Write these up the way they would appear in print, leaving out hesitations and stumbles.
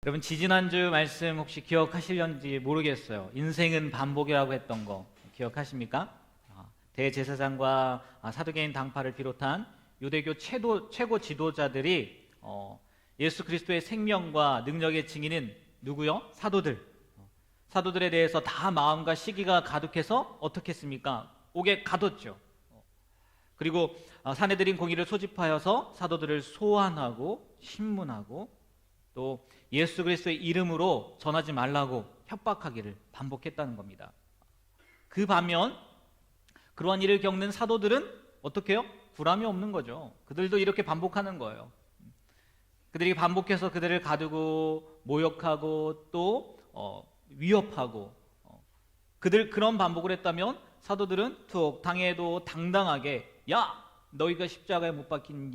여러분 지지난주 말씀 혹시 기억하실런지 모르겠어요. 인생은 반복이라고 했던 거 기억하십니까? 대제사장과 사두개인 당파를 비롯한 유대교 최고 지도자들이 예수 그리스도의 생명과 능력의 증인은 누구요? 사도들에 대해서 다 마음과 시기가 가득해서 어떻게 했습니까? 옥에 가뒀죠. 그리고 사내들인 공의를 소집하여서 사도들을 소환하고 신문하고 또 예수 그리스도의 이름으로 전하지 말라고 협박하기를 반복했다는 겁니다. 그 반면 그러한 일을 겪는 사도들은 어떻게 해요? 불함이 없는 거죠. 그들도 이렇게 반복하는 거예요. 그들이 반복해서 그들을 가두고 모욕하고 또 위협하고 그런 반복을 했다면 사도들은 툭 당해도 당당하게 야 너희가 십자가에 못 박힌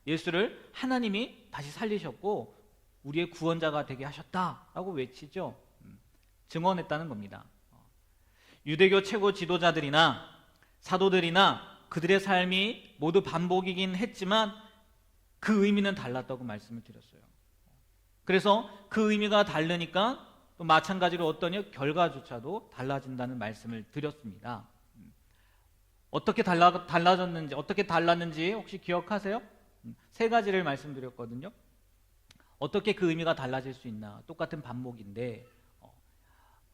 예수를 하나님이 다시 살리셨고 우리의 구원자가 되게 하셨다라고 외치죠. 증언했다는 겁니다. 유대교 최고 지도자들이나 사도들이나 그들의 삶이 모두 반복이긴 했지만 그 의미는 달랐다고 말씀을 드렸어요. 그래서 그 의미가 다르니까 또 마찬가지로 어떤 결과조차도 달라진다는 말씀을 드렸습니다. 어떻게 달라졌는지, 어떻게 달랐는지 혹시 기억하세요? 세 가지를 말씀드렸거든요. 어떻게 그 의미가 달라질 수 있나? 똑같은 반복인데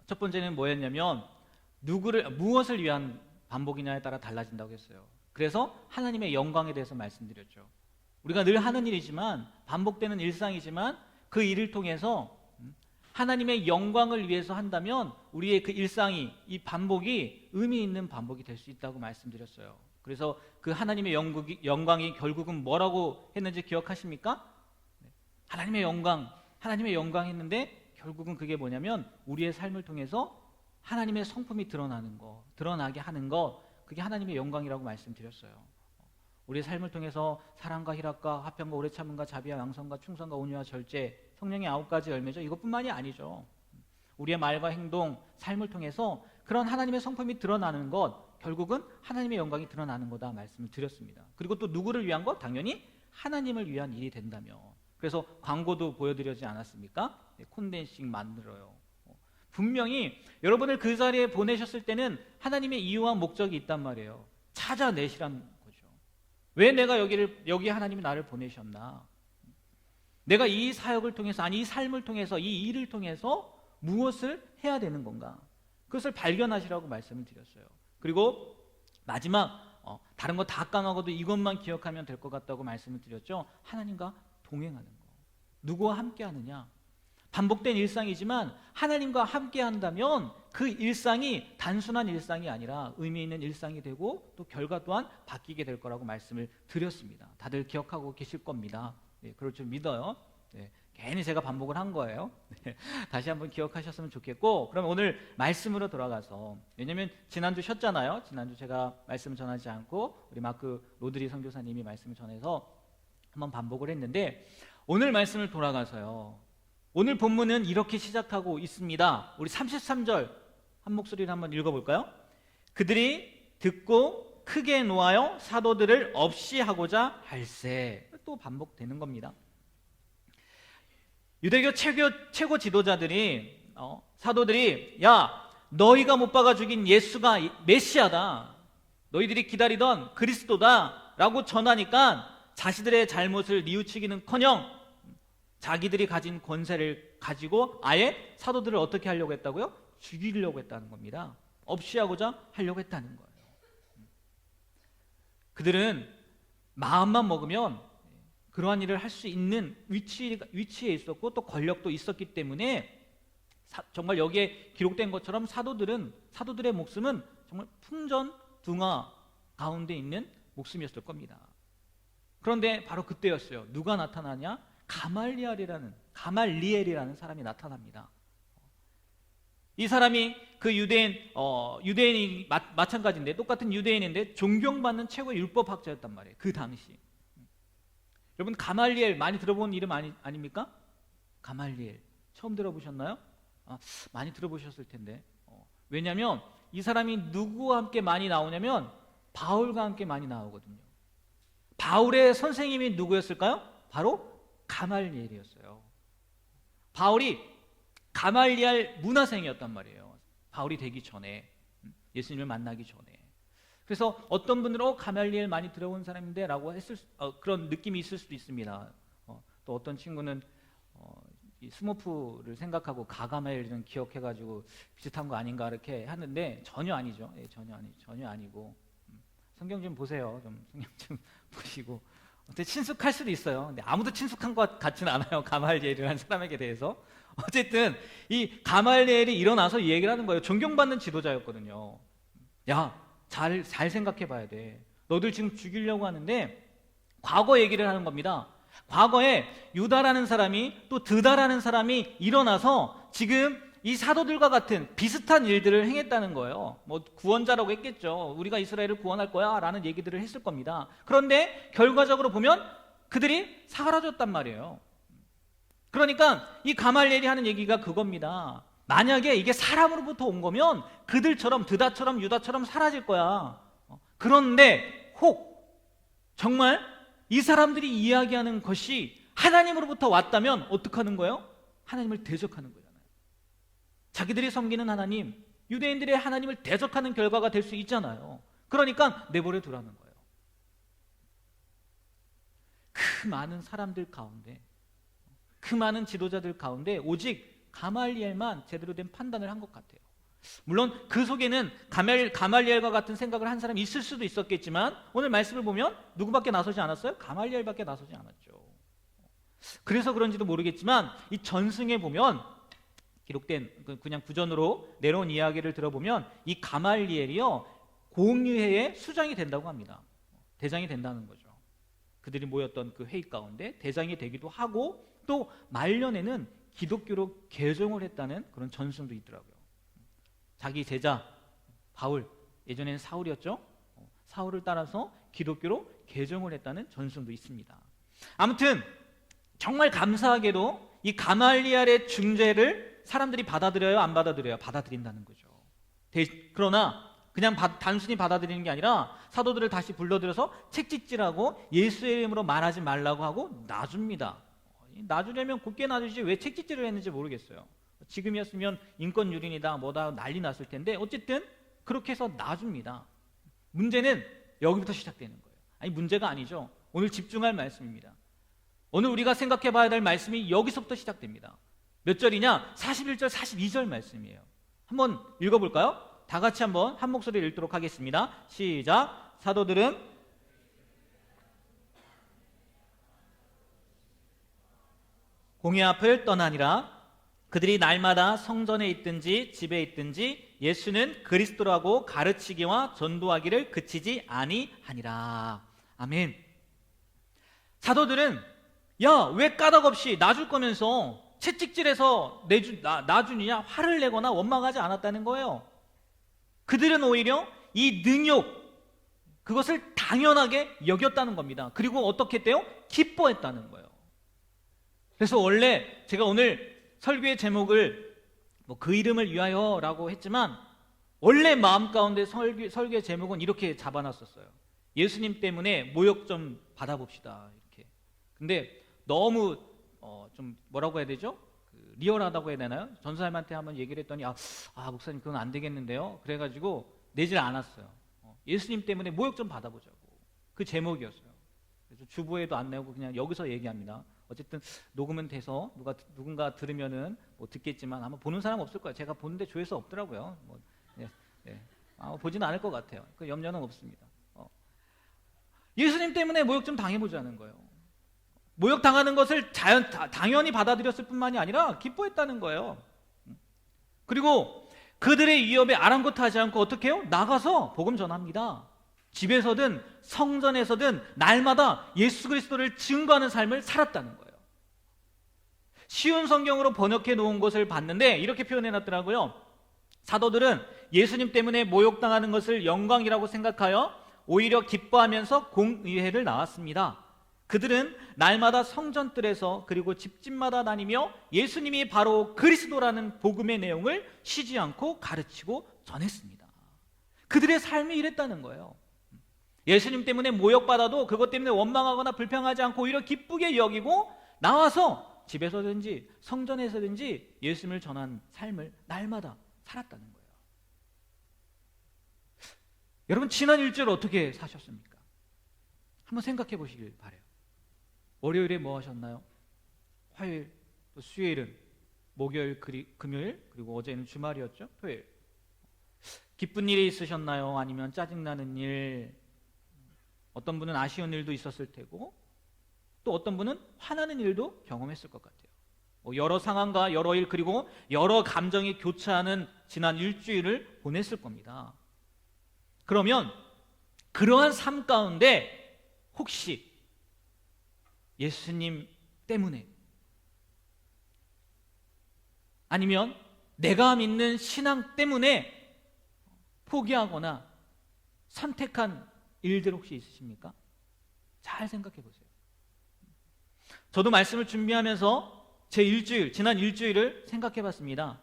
첫 번째는 뭐였냐면 무엇을 위한 반복이냐에 따라 달라진다고 했어요. 그래서 하나님의 영광에 대해서 말씀드렸죠. 우리가 늘 하는 일이지만 반복되는 일상이지만 그 일을 통해서 하나님의 영광을 위해서 한다면 우리의 그 일상이 이 반복이 의미 있는 반복이 될 수 있다고 말씀드렸어요. 그래서 그 하나님의 영광이 결국은 뭐라고 했는지 기억하십니까? 하나님의 영광 했는데 결국은 그게 뭐냐면 우리의 삶을 통해서 하나님의 성품이 드러나게 하는 것, 그게 하나님의 영광이라고 말씀드렸어요. 우리의 삶을 통해서 사랑과 희락과 화평과 오래 참음과 자비와 양선과 충성과 온유와 절제, 성령의 9가지 열매죠. 이것뿐만이 아니죠. 우리의 말과 행동, 삶을 통해서 그런 하나님의 성품이 드러나는 것, 결국은 하나님의 영광이 드러나는 거다 말씀을 드렸습니다. 그리고 또 누구를 위한 것? 당연히 하나님을 위한 일이 된다며. 그래서 광고도 보여드리지 않았습니까? 콘덴싱 만들어요. 분명히 여러분을 그 자리에 보내셨을 때는 하나님의 이유와 목적이 있단 말이에요. 찾아내시라는 거죠. 왜 내가 여기 하나님이 나를 보내셨나? 내가 이 사역을 통해서, 이 삶을 통해서, 이 일을 통해서 무엇을 해야 되는 건가? 그것을 발견하시라고 말씀을 드렸어요. 그리고 마지막 다른 거 다 까먹어도 이것만 기억하면 될 것 같다고 말씀을 드렸죠. 하나님과 동행하는 거. 누구와 함께 하느냐? 반복된 일상이지만 하나님과 함께 한다면 그 일상이 단순한 일상이 아니라 의미 있는 일상이 되고 또 결과 또한 바뀌게 될 거라고 말씀을 드렸습니다. 다들 기억하고 계실 겁니다. 네, 그럴 줄 믿어요. 네, 괜히 제가 반복을 한 거예요. 네, 다시 한번 기억하셨으면 좋겠고, 그럼 오늘 말씀으로 돌아가서, 왜냐면 지난주 쉬었잖아요. 지난주 제가 말씀을 전하지 않고 우리 마크 로드리 선교사님이 말씀을 전해서 한번 반복을 했는데, 오늘 말씀을 돌아가서요, 오늘 본문은 이렇게 시작하고 있습니다. 우리 33절 한 목소리로 한번 읽어볼까요? 그들이 듣고 크게 노하여 사도들을 없이 하고자 할세. 또 반복되는 겁니다. 유대교 최고 지도자들이 사도들이 야 너희가 못 박아 죽인 예수가 메시아다, 너희들이 기다리던 그리스도다 라고 전하니까 자신들의 잘못을 뉘우치기는커녕 자기들이 가진 권세를 가지고 아예 사도들을 어떻게 하려고 했다고요? 죽이려고 했다는 겁니다. 없이 하고자 하려고 했다는 거예요. 그들은 마음만 먹으면 그러한 일을 할 수 있는 위치에 있었고 또 권력도 있었기 때문에 정말 여기에 기록된 것처럼 사도들의 목숨은 정말 풍전등화 가운데 있는 목숨이었을 겁니다. 그런데 바로 그때였어요. 누가 나타나냐? 가말리엘이라는 사람이 나타납니다. 이 사람이 그 유대인이 마찬가지인데, 똑같은 유대인인데 존경받는 최고의 율법학자였단 말이에요. 그 당시. 여러분 가말리엘 많이 들어본 이름 아닙니까? 가말리엘 처음 들어보셨나요? 많이 들어보셨을 텐데. 왜냐하면 이 사람이 누구와 함께 많이 나오냐면 바울과 함께 많이 나오거든요. 바울의 선생님이 누구였을까요? 바로 가말리엘이었어요. 바울이 가말리엘 문화생이었단 말이에요. 바울이 되기 전에, 예수님을 만나기 전에. 그래서 어떤 분들은 가말리엘 많이 들어본 사람인데 라고 그런 느낌이 있을 수도 있습니다. 또 어떤 친구는 이 스모프를 생각하고 가가멜을 기억해가지고 비슷한 거 아닌가 이렇게 하는데 전혀 아니죠. 예, 전혀 아니고. 성경 좀 보세요. 성경 좀 보시고. 어떻게 친숙할 수도 있어요. 근데 아무도 친숙한 것 같지는 않아요. 가말리엘이라는 사람에게 대해서. 어쨌든 이 가말리엘이 일어나서 이 얘기를 하는 거예요. 존경받는 지도자였거든요. 야, 잘 생각해 봐야 돼. 너들 지금 죽이려고 하는데 과거 얘기를 하는 겁니다. 과거에 유다라는 사람이 또 드다라는 사람이 일어나서 지금 이 사도들과 같은 비슷한 일들을 행했다는 거예요. 뭐 구원자라고 했겠죠. 우리가 이스라엘을 구원할 거야 라는 얘기들을 했을 겁니다. 그런데 결과적으로 보면 그들이 사라졌단 말이에요. 그러니까 이 가말리엘이 하는 얘기가 그겁니다. 만약에 이게 사람으로부터 온 거면 그들처럼 드다처럼 유다처럼 사라질 거야. 그런데 혹 정말 이 사람들이 이야기하는 것이 하나님으로부터 왔다면 어떻게 하는 거예요? 하나님을 대적하는 거잖아요. 자기들이 섬기는 하나님, 유대인들의 하나님을 대적하는 결과가 될 수 있잖아요. 그러니까 내버려 두라는 거예요. 그 많은 사람들 가운데, 그 많은 지도자들 가운데 오직 가말리엘만 제대로 된 판단을 한 것 같아요. 물론 그 속에는 가말리엘과 같은 생각을 한 사람이 있을 수도 있었겠지만 오늘 말씀을 보면 누구밖에 나서지 않았어요? 가말리엘밖에 나서지 않았죠. 그래서 그런지도 모르겠지만 이 전승에 보면 기록된 그냥 구전으로 내려온 이야기를 들어보면 이 가말리엘이요 공의회의 수장이 된다고 합니다. 대장이 된다는 거죠. 그들이 모였던 그 회의 가운데 대장이 되기도 하고 또 말년에는 기독교로 개종을 했다는 그런 전승도 있더라고요. 자기 제자 바울, 예전에는 사울이었죠. 사울을 따라서 기독교로 개종을 했다는 전승도 있습니다. 아무튼 정말 감사하게도 이 가말리엘의 중재를 사람들이 받아들여요, 안 받아들여요? 받아들인다는 거죠. 그러나 그냥 단순히 받아들이는 게 아니라 사도들을 다시 불러들여서 책짓질하고 예수의 이름으로 말하지 말라고 하고 놔줍니다. 놔주려면 곱게 놔주지 왜 책짓질을 했는지 모르겠어요. 지금이었으면 인권유린이다 뭐다 난리 났을 텐데 어쨌든 그렇게 해서 놔줍니다. 문제는 여기부터 시작되는 거예요. 아니 문제가 아니죠. 오늘 집중할 말씀입니다. 오늘 우리가 생각해 봐야 될 말씀이 여기서부터 시작됩니다. 몇 절이냐? 41절 42절 말씀이에요. 한번 읽어볼까요? 다 같이 한번 한 목소리로 읽도록 하겠습니다. 시작. 사도들은 공회 앞을 떠나니라. 그들이 날마다 성전에 있든지 집에 있든지 예수는 그리스도라고 가르치기와 전도하기를 그치지 아니하니라. 아멘. 사도들은 야, 왜 까닭없이 놔줄 거면서 채찍질해서 놔주느냐 화를 내거나 원망하지 않았다는 거예요. 그들은 오히려 이 능욕 그것을 당연하게 여겼다는 겁니다. 그리고 어떻게 했대요? 기뻐했다는 거예요. 그래서 원래 제가 오늘 설교의 제목을 그 이름을 위하여라고 했지만 원래 마음 가운데 설교의 제목은 이렇게 잡아놨었어요. 예수님 때문에 모욕 좀 받아봅시다 이렇게. 근데 너무 좀 뭐라고 해야 되죠? 리얼하다고 해야 되나요? 전사님한테 한번 얘기를 했더니 목사님 그건 안 되겠는데요. 그래가지고 내질 않았어요. 예수님 때문에 모욕 좀 받아보자고. 그 제목이었어요. 그래서 주보에도 안 내고 그냥 여기서 얘기합니다. 어쨌든 녹음은 돼서 누군가 들으면은 뭐 듣겠지만 아마 보는 사람 없을 거예요. 제가 보는데 조회수 없더라고요. 보지는 않을 것 같아요. 그 염려는 없습니다. 예수님 때문에 모욕 좀 당해보자는 거예요. 모욕 당하는 것을 당연히 받아들였을 뿐만이 아니라 기뻐했다는 거예요. 그리고 그들의 위협에 아랑곳하지 않고 어떻게 해요? 나가서 복음 전합니다. 집에서든 성전에서든 날마다 예수 그리스도를 증거하는 삶을 살았다는 거예요. 쉬운 성경으로 번역해 놓은 것을 봤는데 이렇게 표현해 놨더라고요. 사도들은 예수님 때문에 모욕당하는 것을 영광이라고 생각하여 오히려 기뻐하면서 공의회를 나왔습니다. 그들은 날마다 성전뜰에서 그리고 집집마다 다니며 예수님이 바로 그리스도라는 복음의 내용을 쉬지 않고 가르치고 전했습니다. 그들의 삶이 이랬다는 거예요. 예수님 때문에 모욕받아도 그것 때문에 원망하거나 불평하지 않고 오히려 기쁘게 여기고 나와서 집에서든지 성전에서든지 예수님을 전한 삶을 날마다 살았다는 거예요. 여러분, 지난 일주일 어떻게 사셨습니까? 한번 생각해 보시길 바래요. 월요일에 뭐 하셨나요? 화요일, 또 수요일은, 목요일, 금요일, 그리고 어제는 주말이었죠? 토요일. 기쁜 일이 있으셨나요? 아니면 짜증나는 일, 어떤 분은 아쉬운 일도 있었을 테고, 또 어떤 분은 화나는 일도 경험했을 것 같아요. 여러 상황과 여러 일, 그리고 여러 감정이 교차하는 지난 일주일을 보냈을 겁니다. 그러면 그러한 삶 가운데 혹시 예수님 때문에, 아니면 내가 믿는 신앙 때문에 포기하거나 선택한 일들 혹시 있으십니까? 잘 생각해 보세요. 저도 말씀을 준비하면서 제 일주일, 지난 일주일을 생각해 봤습니다.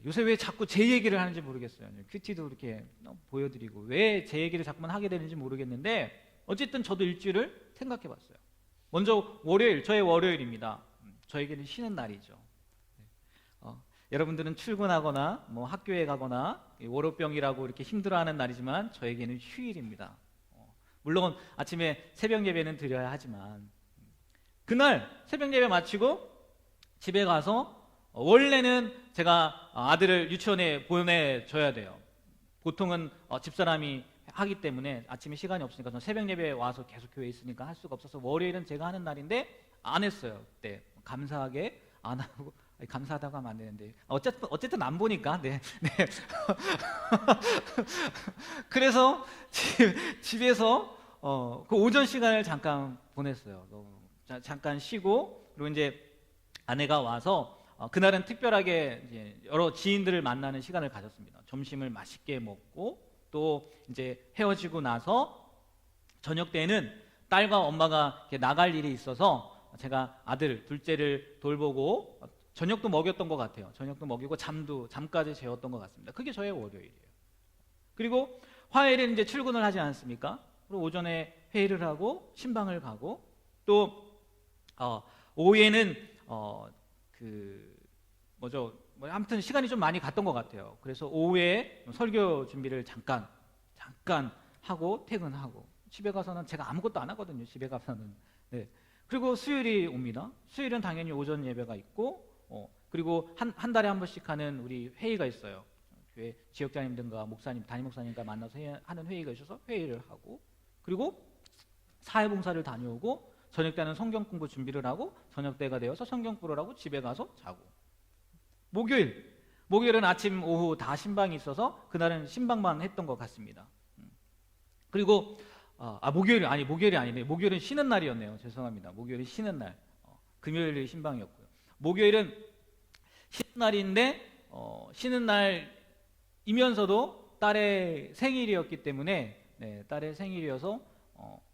요새 왜 자꾸 제 얘기를 하는지 모르겠어요. 큐티도 이렇게 보여드리고 왜 제 얘기를 자꾸만 하게 되는지 모르겠는데, 어쨌든 저도 일주일을 생각해 봤어요. 먼저 월요일, 저의 월요일입니다. 저에게는 쉬는 날이죠. 여러분들은 출근하거나 뭐 학교에 가거나 월요병이라고 이렇게 힘들어하는 날이지만 저에게는 휴일입니다. 물론 아침에 새벽 예배는 드려야 하지만, 그날 새벽 예배 마치고 집에 가서 원래는 제가 아들을 유치원에 보내줘야 돼요. 보통은 집사람이 하기 때문에 아침에 시간이 없으니까 저는 새벽 예배에 와서 계속 교회에 있으니까 할 수가 없어서 월요일은 제가 하는 날인데 안 했어요. 그때 감사하게 안 하고, 감사하다고 하면 안 되는데 어쨌든 안 보니까 네. 그래서 집에서 그 오전 시간을 잠깐 보냈어요. 잠깐 쉬고, 그리고 이제 아내가 와서 그날은 특별하게 이제 여러 지인들을 만나는 시간을 가졌습니다. 점심을 맛있게 먹고, 또 이제 헤어지고 나서 저녁 때는 딸과 엄마가 나갈 일이 있어서 제가 아들 둘째를 돌보고 저녁도 먹였던 것 같아요. 저녁도 먹이고 잠까지 재웠던 것 같습니다. 그게 저의 월요일이에요. 그리고 화요일에는 이제 출근을 하지 않습니까? 그리고 오전에 회의를 하고 신방을 가고, 또 오후에는 아무튼 시간이 좀 많이 갔던 것 같아요. 그래서 오후에 설교 준비를 잠깐 하고 퇴근하고, 집에 가서는 제가 아무것도 안 하거든요. 집에 가서는. 네. 그리고 수요일이 옵니다. 수요일은 당연히 오전 예배가 있고, 그리고 한 달에 한 번씩 하는 우리 회의가 있어요. 교회 지역장님들과 목사님, 담임 목사님과 만나서 하는 회의가 있어서 회의를 하고, 그리고 사회봉사를 다녀오고, 저녁 때는 성경 공부 준비를 하고, 저녁 때가 되어서 성경 공부를 하고 집에 가서 자고. 목요일은 아침 오후 다 신방이 있어서 그날은 신방만 했던 것 같습니다. 그리고 목요일이 아니네. 목요일은 쉬는 날이었네요. 죄송합니다. 목요일은 쉬는 날. 금요일이 신방이었고요. 목요일은 쉬는 날인데 쉬는 날이면서도 딸의 생일이었기 때문에, 딸의 생일이어서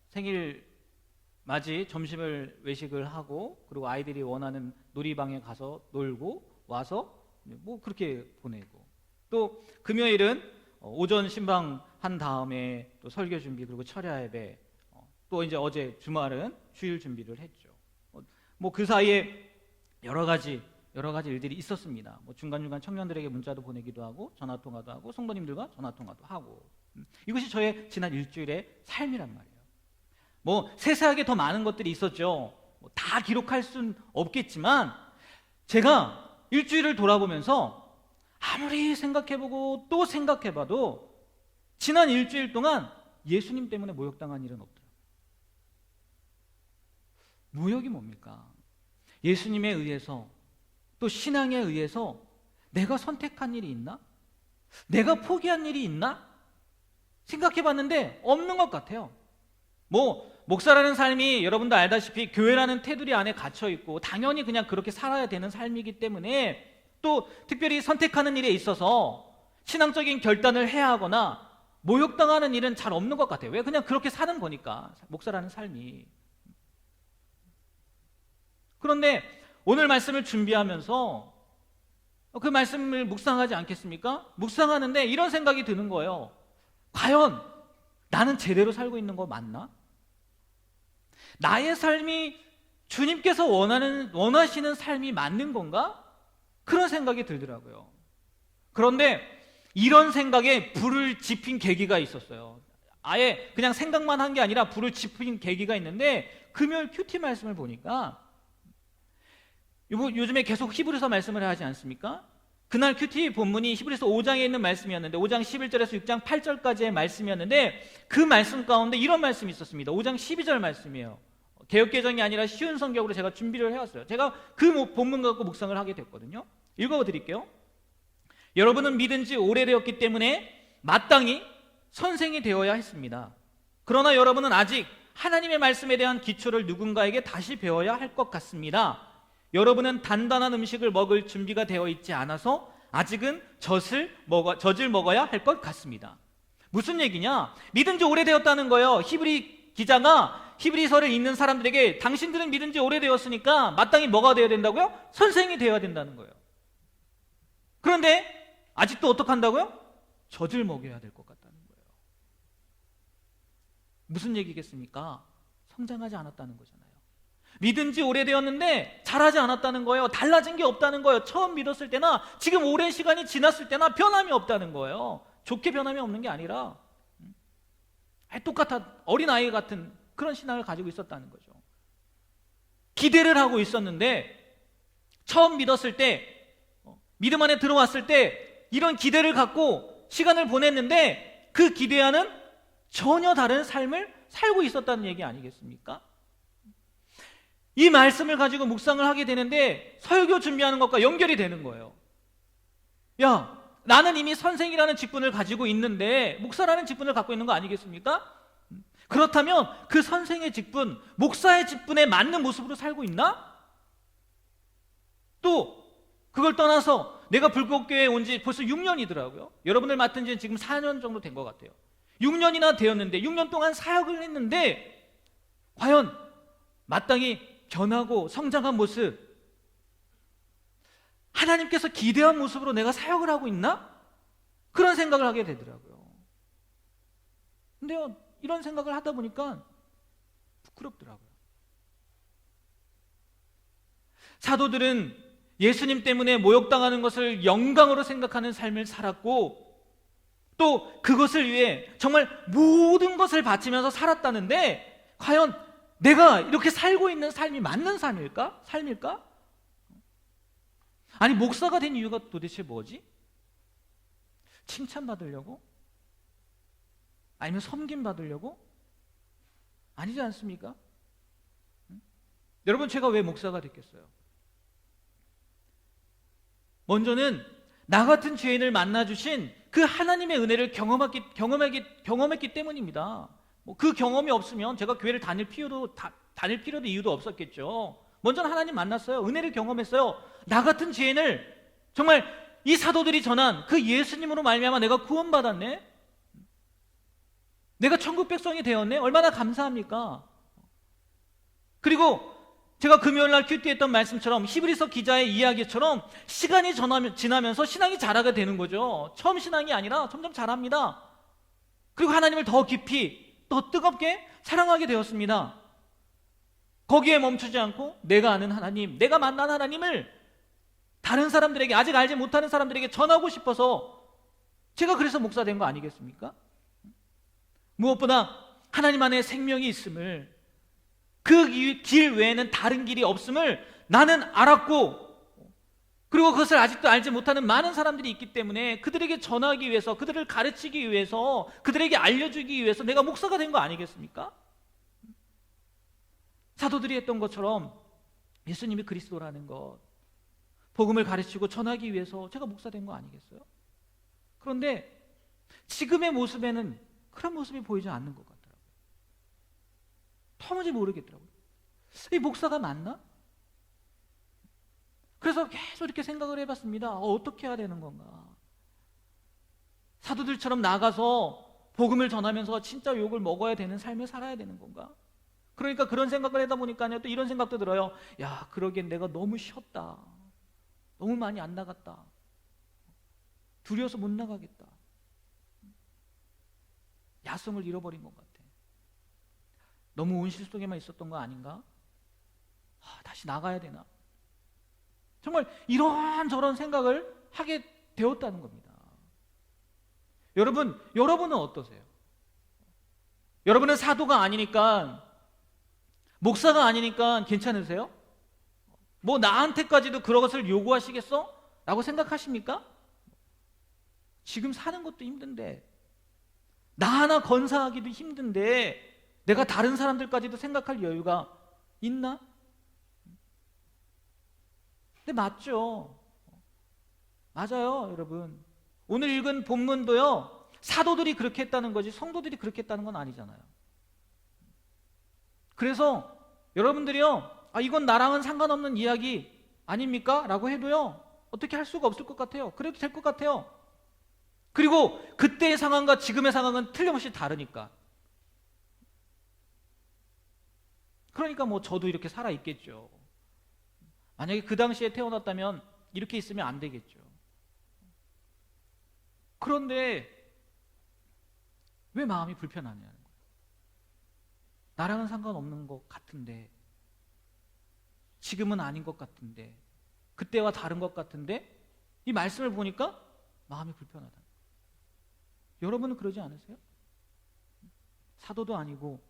생일 맞이 점심을 외식을 하고, 그리고 아이들이 원하는 놀이방에 가서 놀고 와서 뭐 그렇게 보내고, 또 금요일은 오전 신방 한 다음에 또 설교 준비, 그리고 철야 예배, 또 이제 어제 주말은 주일 준비를 했죠. 뭐 그 사이에 여러 가지 일들이 있었습니다. 뭐 중간중간 청년들에게 문자도 보내기도 하고, 전화 통화도 하고, 성도님들과 전화 통화도 하고, 이것이 저의 지난 일주일의 삶이란 말이에요. 뭐 세세하게 더 많은 것들이 있었죠. 다 기록할 순 없겠지만, 제가 일주일을 돌아보면서 아무리 생각해보고 또 생각해봐도 지난 일주일 동안 예수님 때문에 모욕당한 일은 없더라고요. 모욕이 뭡니까? 예수님에 의해서, 또 신앙에 의해서 내가 선택한 일이 있나? 내가 포기한 일이 있나? 생각해봤는데 없는 것 같아요. 뭐 목사라는 삶이 여러분도 알다시피 교회라는 테두리 안에 갇혀있고 당연히 그냥 그렇게 살아야 되는 삶이기 때문에, 또 특별히 선택하는 일에 있어서 신앙적인 결단을 해야 하거나 모욕당하는 일은 잘 없는 것 같아요. 왜? 그냥 그렇게 사는 거니까, 목사라는 삶이. 그런데 오늘 말씀을 준비하면서 그 말씀을 묵상하지 않겠습니까? 묵상하는데 이런 생각이 드는 거예요. 과연 나는 제대로 살고 있는 거 맞나? 나의 삶이 주님께서 원하시는 삶이 맞는 건가? 그런 생각이 들더라고요. 그런데 이런 생각에 불을 지핀 계기가 있었어요. 아예 그냥 생각만 한 게 아니라 불을 지핀 계기가 있는데, 금요일 큐티 말씀을 보니까 요즘에 계속 히브리서 말씀을 하지 않습니까? 그날 큐티 본문이 히브리서 5장에 있는 말씀이었는데, 5장 11절에서 6장 8절까지의 말씀이었는데, 그 말씀 가운데 이런 말씀이 있었습니다. 5장 12절 말씀이에요. 개역개정이 아니라 쉬운 성경으로 제가 준비를 해왔어요. 제가 그 본문 갖고 묵상을 하게 됐거든요. 읽어드릴게요. 여러분은 믿은 지 오래되었기 때문에 마땅히 선생이 되어야 했습니다. 그러나 여러분은 아직 하나님의 말씀에 대한 기초를 누군가에게 다시 배워야 할 것 같습니다. 여러분은 단단한 음식을 먹을 준비가 되어 있지 않아서 아직은 젖을 먹어야 할 것 같습니다. 무슨 얘기냐? 믿은 지 오래되었다는 거예요. 히브리 기자가 히브리서를 읽는 사람들에게 당신들은 믿은 지 오래되었으니까 마땅히 뭐가 되어야 된다고요? 선생이 되어야 된다는 거예요. 그런데 아직도 어떻게 한다고요? 젖을 먹여야 될 것 같다는 거예요. 무슨 얘기겠습니까? 성장하지 않았다는 거잖아요. 믿은 지 오래되었는데 잘하지 않았다는 거예요. 달라진 게 없다는 거예요. 처음 믿었을 때나 지금 오랜 시간이 지났을 때나 변함이 없다는 거예요. 좋게 변함이 없는 게 아니라 똑같아 어린아이 같은 그런 신앙을 가지고 있었다는 거죠. 기대를 하고 있었는데, 처음 믿었을 때, 믿음 안에 들어왔을 때 이런 기대를 갖고 시간을 보냈는데, 그 기대와는 전혀 다른 삶을 살고 있었다는 얘기 아니겠습니까? 이 말씀을 가지고 묵상을 하게 되는데 설교 준비하는 것과 연결이 되는 거예요. 야, 나는 이미 선생이라는 직분을 가지고 있는데 목사라는 직분을 갖고 있는 거 아니겠습니까? 그렇다면 그 선생의 직분, 목사의 직분에 맞는 모습으로 살고 있나? 또 그걸 떠나서 내가 불국교회에 온 지 벌써 6년이더라고요. 여러분들 맡은 지는 지금 4년 정도 된 것 같아요. 6년이나 되었는데 6년 동안 사역을 했는데 과연 마땅히 변하고 성장한 모습, 하나님께서 기대한 모습으로 내가 사역을 하고 있나? 그런 생각을 하게 되더라고요. 근데요, 이런 생각을 하다 보니까 부끄럽더라고요. 사도들은 예수님 때문에 모욕당하는 것을 영광으로 생각하는 삶을 살았고, 또 그것을 위해 정말 모든 것을 바치면서 살았다는데, 과연 내가 이렇게 살고 있는 삶이 맞는 삶일까? 아니, 목사가 된 이유가 도대체 뭐지? 칭찬받으려고? 아니면 섬김받으려고? 아니지 않습니까? 여러분, 제가 왜 목사가 됐겠어요? 먼저는 나 같은 죄인을 만나주신 그 하나님의 은혜를 경험했기 때문입니다. 그 경험이 없으면 제가 교회를 다닐 필요도 이유도 없었겠죠. 먼저는 하나님 만났어요. 은혜를 경험했어요. 나 같은 죄인을 정말 이 사도들이 전한 그 예수님으로 말미암아 내가 구원받았네. 내가 천국 백성이 되었네. 얼마나 감사합니까? 그리고 제가 금요일날 큐티했던 말씀처럼, 히브리서 기자의 이야기처럼 시간이 지나면서 신앙이 자라게 되는 거죠. 처음 신앙이 아니라 점점 자랍니다. 그리고 하나님을 더 깊이, 더 뜨겁게 사랑하게 되었습니다. 거기에 멈추지 않고 내가 아는 하나님, 내가 만난 하나님을 다른 사람들에게, 아직 알지 못하는 사람들에게 전하고 싶어서 제가 그래서 목사 된 거 아니겠습니까? 무엇보다 하나님 안에 생명이 있음을, 그 길 외에는 다른 길이 없음을 나는 알았고, 그리고 그것을 아직도 알지 못하는 많은 사람들이 있기 때문에 그들에게 전하기 위해서, 그들을 가르치기 위해서, 그들에게 알려주기 위해서 내가 목사가 된 거 아니겠습니까? 사도들이 했던 것처럼 예수님이 그리스도라는 것, 복음을 가르치고 전하기 위해서 제가 목사 된 거 아니겠어요? 그런데 지금의 모습에는 그런 모습이 보이지 않는 것 같더라고요. 도무지 모르겠더라고요. 이 목사가 맞나? 그래서 계속 이렇게 생각을 해봤습니다. 어떻게 해야 되는 건가? 사도들처럼 나가서 복음을 전하면서 진짜 욕을 먹어야 되는 삶을 살아야 되는 건가? 그러니까 그런 생각을 하다 보니까요, 또 이런 생각도 들어요. 야, 그러기엔 내가 너무 쉬었다. 너무 많이 안 나갔다. 두려워서 못 나가겠다. 야성을 잃어버린 것 같아. 너무 온실 속에만 있었던 거 아닌가? 같이 나가야 되나? 정말 이런저런 생각을 하게 되었다는 겁니다. 여러분은 어떠세요? 여러분은 사도가 아니니까, 목사가 아니니까 괜찮으세요? 뭐 나한테까지도 그런 것을 요구하시겠어? 라고 생각하십니까? 지금 사는 것도 힘든데, 나 하나 건사하기도 힘든데 내가 다른 사람들까지도 생각할 여유가 있나? 근데 맞죠. 맞아요, 여러분. 오늘 읽은 본문도요, 사도들이 그렇게 했다는 거지 성도들이 그렇게 했다는 건 아니잖아요. 그래서 여러분들이요, 이건 나랑은 상관없는 이야기 아닙니까? 라고 해도요, 어떻게 할 수가 없을 것 같아요. 그래도 될 것 같아요. 그리고 그때의 상황과 지금의 상황은 틀림없이 다르니까. 그러니까 뭐 저도 이렇게 살아 있겠죠. 만약에 그 당시에 태어났다면 이렇게 있으면 안 되겠죠. 그런데 왜 마음이 불편하냐는 거예요. 나랑은 상관없는 것 같은데, 지금은 아닌 것 같은데, 그때와 다른 것 같은데, 이 말씀을 보니까 마음이 불편하다. 여러분은 그러지 않으세요? 사도도 아니고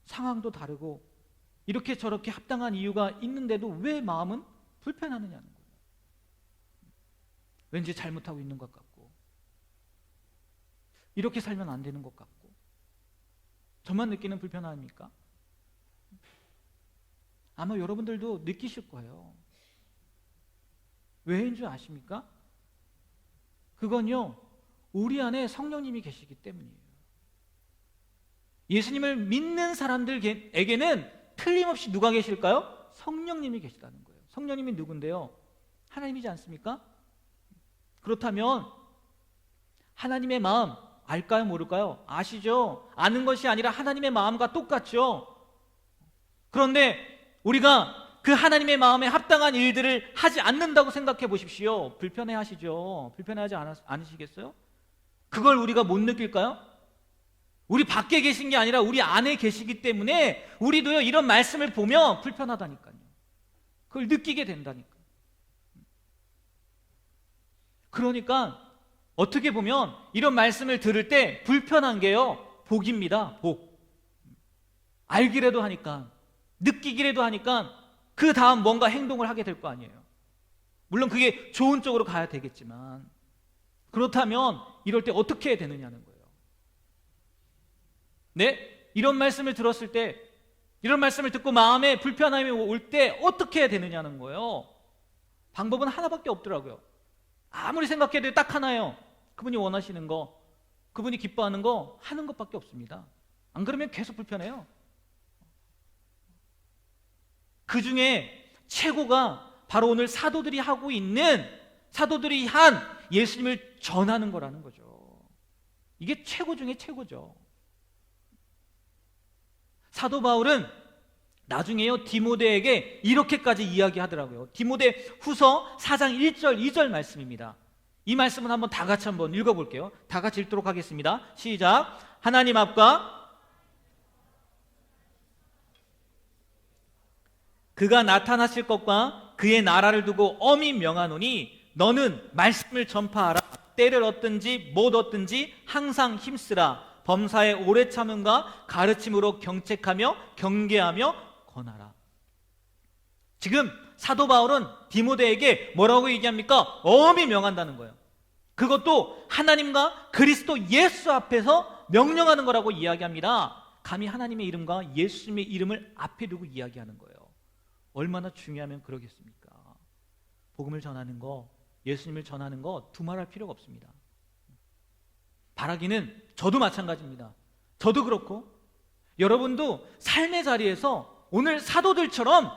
상황도 다르고 이렇게 저렇게 합당한 이유가 있는데도 왜 마음은 불편하느냐는 거예요. 왠지 잘못하고 있는 것 같고, 이렇게 살면 안 되는 것 같고. 저만 느끼는 불편함입니까? 아마 여러분들도 느끼실 거예요. 왜인 줄 아십니까? 그건요, 우리 안에 성령님이 계시기 때문이에요. 예수님을 믿는 사람들에게는 틀림없이 누가 계실까요? 성령님이 계시다는 거예요. 성령님이 누군데요? 하나님이지 않습니까? 그렇다면 하나님의 마음 알까요, 모를까요? 아시죠? 아는 것이 아니라 하나님의 마음과 똑같죠. 그런데 우리가 그 하나님의 마음에 합당한 일들을 하지 않는다고 생각해 보십시오. 불편해 하시죠? 불편해하지 않으시겠어요? 그걸 우리가 못 느낄까요? 우리 밖에 계신 게 아니라 우리 안에 계시기 때문에 우리도요, 이런 말씀을 보면 불편하다니까요. 그걸 느끼게 된다니까요. 그러니까 어떻게 보면 이런 말씀을 들을 때 불편한 게요, 복입니다. 복. 알기라도 하니까, 느끼기라도 하니까 그 다음 뭔가 행동을 하게 될 거 아니에요. 물론 그게 좋은 쪽으로 가야 되겠지만, 그렇다면 이럴 때 어떻게 해야 되느냐는 거예요. 네? 이런 말씀을 들었을 때, 이런 말씀을 듣고 마음에 불편함이 올 때 어떻게 해야 되느냐는 거예요. 방법은 하나밖에 없더라고요. 아무리 생각해도 딱 하나예요. 그분이 원하시는 거, 그분이 기뻐하는 거 하는 것밖에 없습니다. 안 그러면 계속 불편해요. 그 중에 최고가 바로 오늘 사도들이 하고 있는, 사도들이 한 예수님을 전하는 거라는 거죠. 이게 최고 중에 최고죠. 사도 바울은 나중에요, 디모데에게 이렇게까지 이야기하더라고요. 디모데 후서 4장 1절 2절 말씀입니다. 이 말씀은 한번 다 같이 한번 읽어볼게요. 다 같이 읽도록 하겠습니다. 시작. 하나님 앞과 그가 나타나실 것과 그의 나라를 두고 엄히 명하노니 너는 말씀을 전파하라. 때를 얻든지 못 얻든지 항상 힘쓰라. 범사에 오래 참음과 가르침으로 경책하며 경계하며 권하라. 지금 사도 바울은 디모데에게 뭐라고 얘기합니까? 엄히 명한다는 거예요. 그것도 하나님과 그리스도 예수 앞에서 명령하는 거라고 이야기합니다. 감히 하나님의 이름과 예수님의 이름을 앞에 두고 이야기하는 거예요. 얼마나 중요하면 그러겠습니까? 복음을 전하는 거, 예수님을 전하는 거 두말할 필요가 없습니다. 바라기는 저도 마찬가지입니다. 저도 그렇고 여러분도 삶의 자리에서 오늘 사도들처럼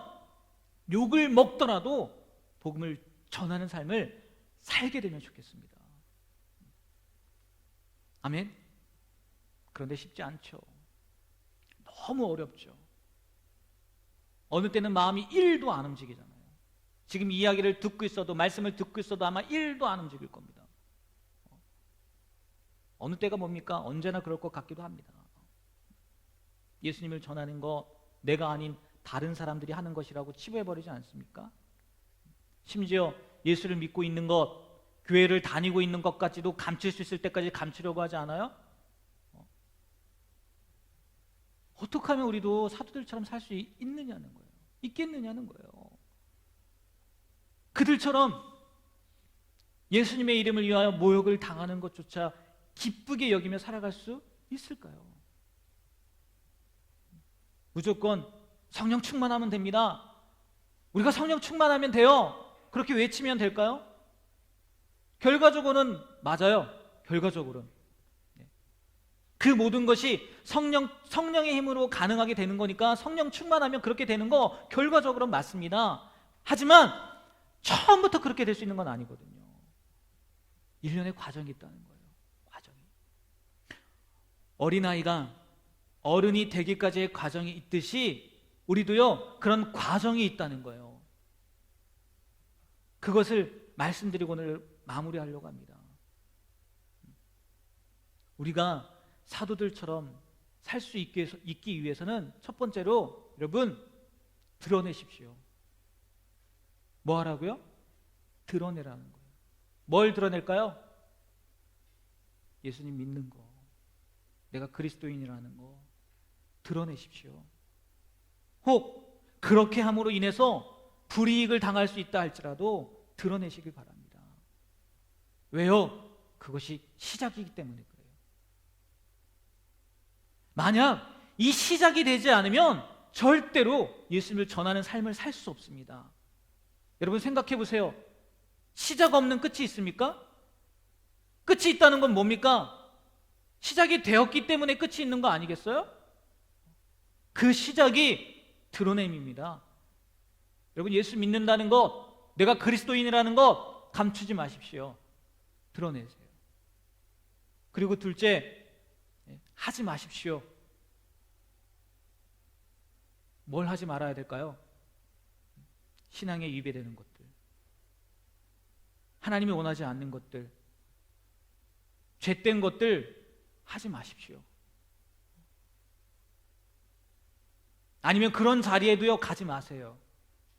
욕을 먹더라도 복음을 전하는 삶을 살게 되면 좋겠습니다. 아멘. 그런데 쉽지 않죠. 너무 어렵죠. 어느 때는 마음이 1도 안 움직이잖아요. 지금 이야기를 듣고 있어도, 말씀을 듣고 있어도 아마 1도 안 움직일 겁니다. 어느 때가 뭡니까? 언제나 그럴 것 같기도 합니다. 예수님을 전하는 거 내가 아닌 다른 사람들이 하는 것이라고 치부해버리지 않습니까? 심지어 예수를 믿고 있는 것, 교회를 다니고 있는 것까지도 감출 수 있을 때까지 감추려고 하지 않아요? 어떻게 하면 우리도 사도들처럼 살 수 있느냐는 거예요. 있겠느냐는 거예요. 그들처럼 예수님의 이름을 위하여 모욕을 당하는 것조차 기쁘게 여기며 살아갈 수 있을까요? 무조건 성령 충만하면 됩니다. 우리가 성령 충만하면 돼요. 그렇게 외치면 될까요? 결과적으로는 맞아요. 결과적으로는. 그 모든 것이 성령의 힘으로 가능하게 되는 거니까 성령 충만하면 그렇게 되는 거 결과적으로 맞습니다. 하지만 처음부터 그렇게 될 수 있는 건 아니거든요. 일련의 과정이 있다는 거예요. 과정이. 어린아이가 어른이 되기까지의 과정이 있듯이 우리도요, 그런 과정이 있다는 거예요. 그것을 말씀드리고 오늘 마무리하려고 합니다. 우리가 사도들처럼 살 수 있기 위해서는 첫 번째로 여러분 드러내십시오. 뭐 하라고요? 드러내라는 거예요. 뭘 드러낼까요? 예수님 믿는 거, 내가 그리스도인이라는 거 드러내십시오. 혹 그렇게 함으로 인해서 불이익을 당할 수 있다 할지라도 드러내시길 바랍니다. 왜요? 그것이 시작이기 때문에 그래요. 만약 이 시작이 되지 않으면 절대로 예수님을 전하는 삶을 살 수 없습니다. 여러분 생각해 보세요. 시작 없는 끝이 있습니까? 끝이 있다는 건 뭡니까? 시작이 되었기 때문에 끝이 있는 거 아니겠어요? 그 시작이 드러냄입니다. 여러분 예수 믿는다는 것, 내가 그리스도인이라는 것 감추지 마십시오. 드러내세요. 그리고 둘째, 하지 마십시오. 뭘 하지 말아야 될까요? 신앙에 위배되는 것들, 하나님이 원하지 않는 것들, 죄된 것들 하지 마십시오. 아니면 그런 자리에도요 가지 마세요.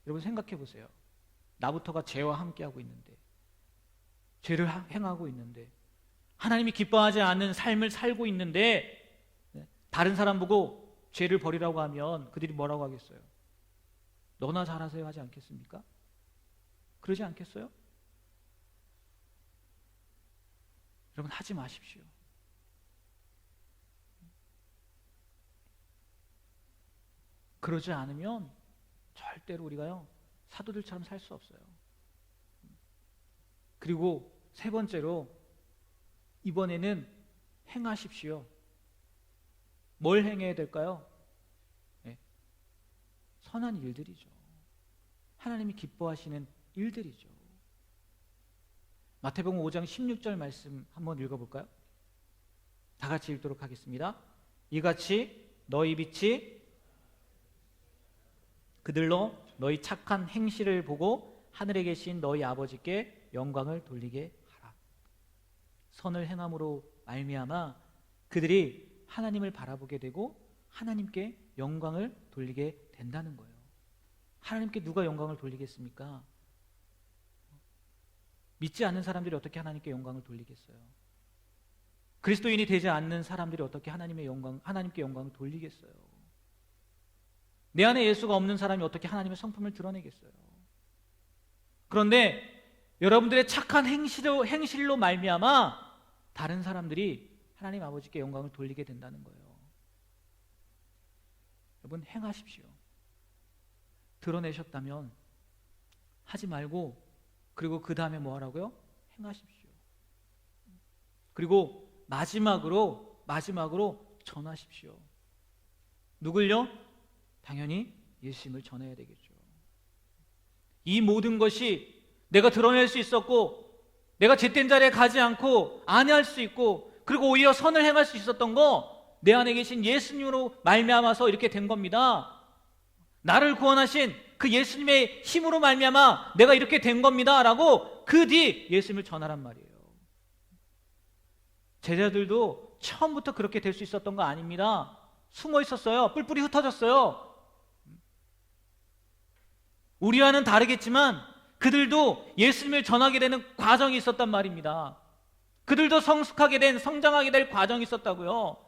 여러분 생각해 보세요. 나부터가 죄와 함께하고 있는데, 죄를 행하고 있는데, 하나님이 기뻐하지 않는 삶을 살고 있는데 다른 사람 보고 죄를 버리라고 하면 그들이 뭐라고 하겠어요? 너나 잘하세요 하지 않겠습니까? 그러지 않겠어요? 여러분 하지 마십시오. 그러지 않으면 절대로 우리가요 사도들처럼 살 수 없어요. 그리고 세 번째로 이번에는 행하십시오. 뭘 행해야 될까요? 네. 선한 일들이죠. 하나님이 기뻐하시는 일들이죠. 마태복음 5장 16절 말씀 한번 읽어볼까요? 다 같이 읽도록 하겠습니다. 이같이 너희 빛이 그들로 너희 착한 행실을 보고 하늘에 계신 너희 아버지께 영광을 돌리게 하라. 선을 행함으로 말미암아 그들이 하나님을 바라보게 되고 하나님께 영광을 돌리게 된다는 거예요. 하나님께 누가 영광을 돌리겠습니까? 믿지 않는 사람들이 어떻게 하나님께 영광을 돌리겠어요? 그리스도인이 되지 않는 사람들이 어떻게 하나님께 영광을 돌리겠어요? 내 안에 예수가 없는 사람이 어떻게 하나님의 성품을 드러내겠어요? 그런데 여러분들의 착한 행실로 말미암아 다른 사람들이 하나님 아버지께 영광을 돌리게 된다는 거예요. 여러분 행하십시오. 드러내셨다면 하지 말고, 그리고 그 다음에 뭐 하라고요? 행하십시오. 그리고 마지막으로 전하십시오. 누굴요? 당연히 예수님을 전해야 되겠죠. 이 모든 것이 내가 드러낼 수 있었고, 내가 죄된 자리에 가지 않고 안해할 수 있고, 그리고 오히려 선을 행할 수 있었던 거 내 안에 계신 예수님으로 말미암아서 이렇게 된 겁니다. 나를 구원하신 그 예수님의 힘으로 말미암아 내가 이렇게 된 겁니다 라고 그 뒤 예수님을 전하란 말이에요. 제자들도 처음부터 그렇게 될 수 있었던 거 아닙니다. 숨어 있었어요. 뿔뿔이 흩어졌어요. 우리와는 다르겠지만 그들도 예수님을 전하게 되는 과정이 있었단 말입니다. 그들도 성장하게 될 과정이 있었다고요.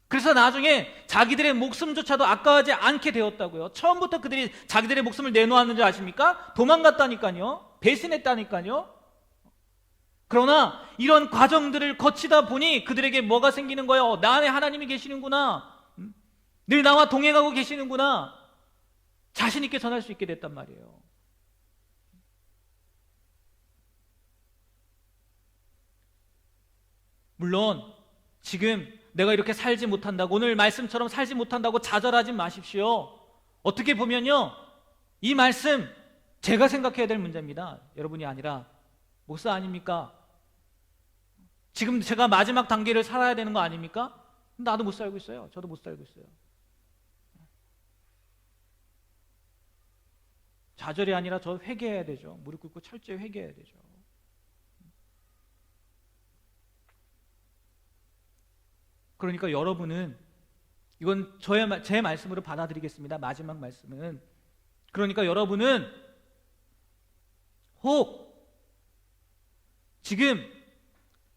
그래서 나중에 자기들의 목숨조차도 아까워하지 않게 되었다고요. 처음부터 그들이 자기들의 목숨을 내놓았는지 아십니까? 도망갔다니까요. 배신했다니까요. 그러나 이런 과정들을 거치다 보니 그들에게 뭐가 생기는 거예요? 나 안에 하나님이 계시는구나. 늘 나와 동행하고 계시는구나. 자신 있게 전할 수 있게 됐단 말이에요. 물론 지금 내가 이렇게 살지 못한다고, 오늘 말씀처럼 살지 못한다고 좌절하지 마십시오. 어떻게 보면요, 이 말씀 제가 생각해야 될 문제입니다. 여러분이 아니라. 목사 아닙니까? 지금 제가 마지막 단계를 살아야 되는 거 아닙니까? 나도 못 살고 있어요. 저도 못 살고 있어요. 좌절이 아니라 저 회개해야 되죠. 무릎 꿇고 철저히 회개해야 되죠. 그러니까 여러분은, 이건 제 말씀으로 받아들이겠습니다. 마지막 말씀은, 그러니까 여러분은 혹 지금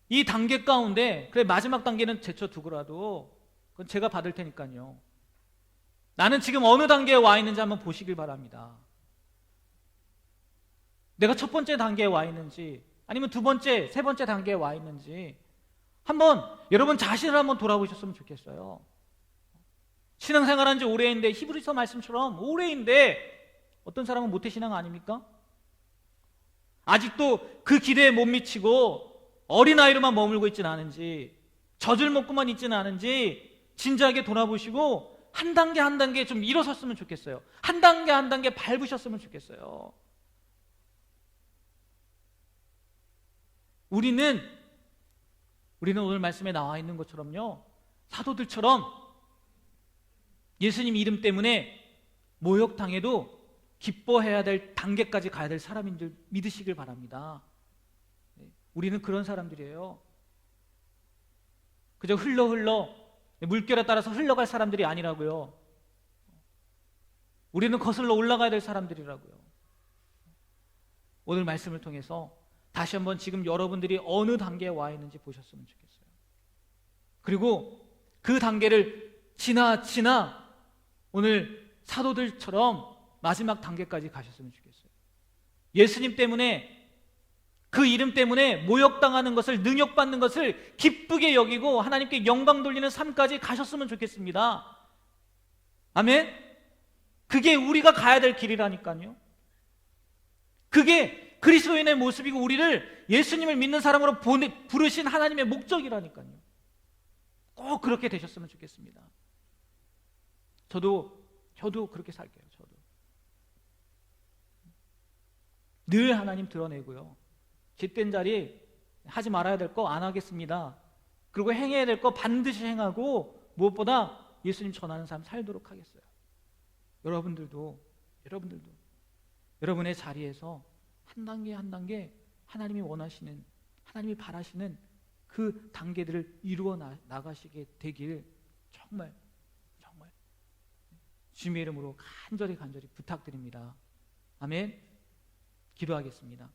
이 단계 가운데, 그래 마지막 단계는 제쳐두고라도 그건 제가 받을 테니까요, 나는 지금 어느 단계에 와 있는지 한번 보시길 바랍니다. 내가 첫 번째 단계에 와 있는지, 아니면 두 번째, 세 번째 단계에 와 있는지 한번 여러분 자신을 한번 돌아보셨으면 좋겠어요. 신앙생활한 지 오래인데, 히브리서 말씀처럼 오래인데 어떤 사람은 모태신앙 아닙니까? 아직도 그 기대에 못 미치고 어린아이로만 머물고 있지는 않은지, 젖을 먹고만 있지는 않은지 진지하게 돌아보시고 한 단계 한 단계 좀 일어섰으면 좋겠어요. 한 단계 한 단계 밟으셨으면 좋겠어요. 우리는 오늘 말씀에 나와 있는 것처럼요, 사도들처럼 예수님 이름 때문에 모욕당해도 기뻐해야 될 단계까지 가야 될 사람인 줄 믿으시길 바랍니다. 우리는 그런 사람들이에요. 그저 흘러 물결에 따라서 흘러갈 사람들이 아니라고요. 우리는 거슬러 올라가야 될 사람들이라고요. 오늘 말씀을 통해서 다시 한번 지금 여러분들이 어느 단계에 와 있는지 보셨으면 좋겠어요. 그리고 그 단계를 지나 오늘 사도들처럼 마지막 단계까지 가셨으면 좋겠어요. 예수님 때문에, 그 이름 때문에 모욕당하는 것을, 능욕받는 것을 기쁘게 여기고 하나님께 영광 돌리는 삶까지 가셨으면 좋겠습니다. 아멘? 그게 우리가 가야 될 길이라니까요. 그게 그리스도인의 모습이고 우리를 예수님을 믿는 사람으로 부르신 하나님의 목적이라니까요. 꼭 그렇게 되셨으면 좋겠습니다. 저도 그렇게 살게요. 저도 늘 하나님 드러내고요, 젬된 자리 하지 말아야 될 거 안 하겠습니다. 그리고 행해야 될 거 반드시 행하고 무엇보다 예수님 전하는 삶 살도록 하겠어요. 여러분들도 여러분의 자리에서 한 단계 한 단계 하나님이 원하시는, 하나님이 바라시는 그 단계들을 이루어 나가시게 되길 정말 주님의 이름으로 간절히 부탁드립니다. 아멘. 기도하겠습니다.